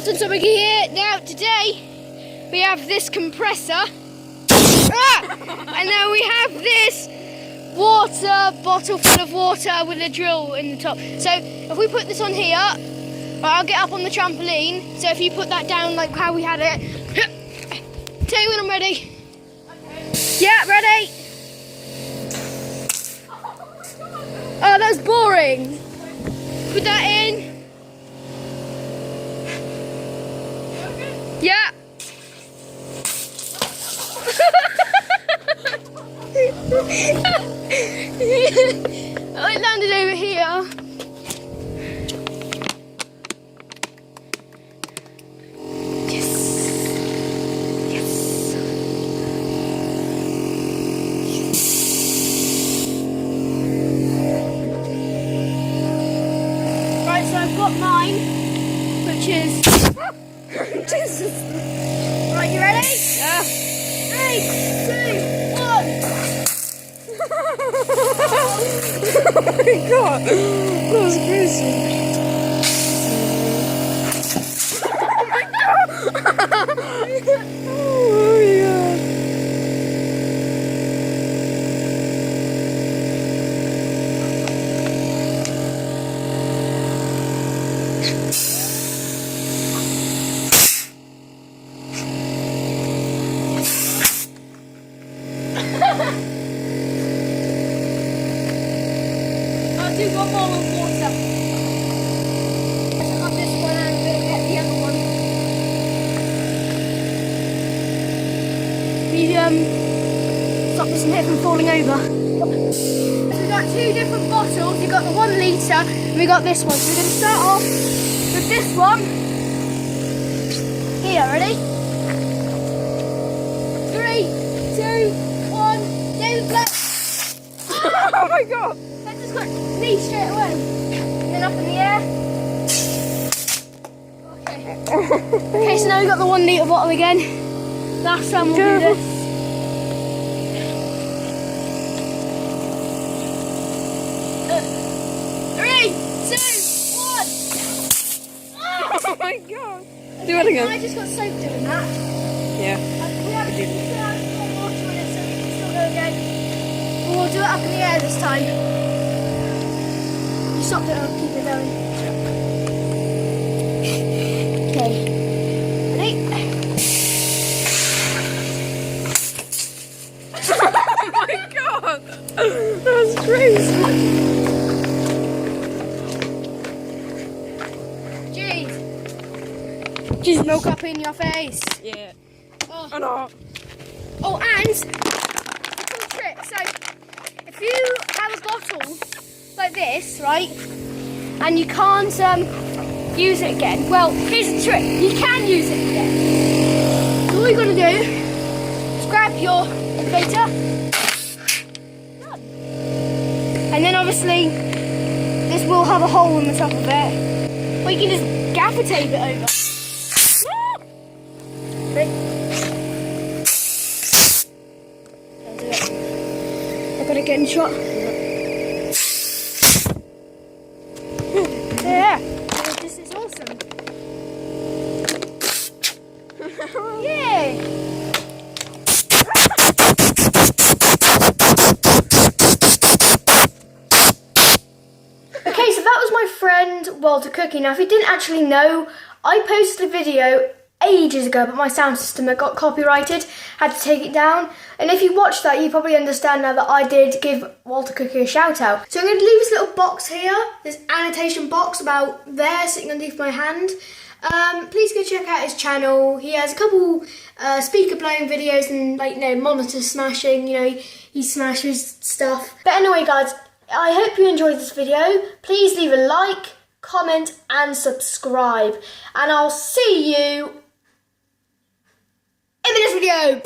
start on something here. Now today we have this compressor. And then we have this water bottle full of water with a drill in the top. So if we put this on here, I'll get up on the trampoline. So if you put that down like how we had it. Tell you when I'm ready. Okay. Yeah, ready. Oh, that's boring. Put that in. Yeah. It landed over here. Yes. Yes. Right, so I've got mine, which is Jesus. Right, you ready? Yeah. 3, 2, 1. Oh my god, that was crazy. Oh my god! Oh my god. I'll do one more with water. I'll have this one and I'm going to get the other one. Stop this net from falling over. So we've got two different bottles. We've got the 1 litre and we've got this one. So we're going to start off with this one. Here, ready? 3, 2, 1, go, go! Oh my god! Let's just got knee straight away. And then up in the air. Okay. Okay, so now we've got the 1 litre bottle again. Last time we'll do this. Three, 2, 1. Oh my god! Do it again. I just got soaked doing that. Yeah. We have some water in it so we can still go again. We'll do it up in the air this time. You stopped it, I'll keep it going. Okay. Ready? Oh my god! That was crazy. Jeez, milk up in your face. Yeah. Oh, Oh no. oh, and a cool trick. So, if you have a bottle like this, right, and you can't use it again, well, here's the trick. You can use it again. So all you're going to do is grab your inflator. Done. And then obviously, this will have a hole in the top of it. Or you can just gaffer tape it over. I've got to get in shot. Yeah, this is awesome. Yeah. Okay, so that was my friend Walter cooking. Now, if you didn't actually know, I posted a video ages ago, but my sound system got copyrighted, had to take it down. And if you watched that, you probably understand now that I did give Walter Cookie a shout out. So I'm going to leave this little box here, this annotation box about there sitting underneath my hand. Please go check out his channel. He has a couple speaker blowing videos and monitor smashing, he smashes stuff. But anyway guys, I hope you enjoyed this video. Please leave a like, comment and subscribe. And I'll see you in the next video.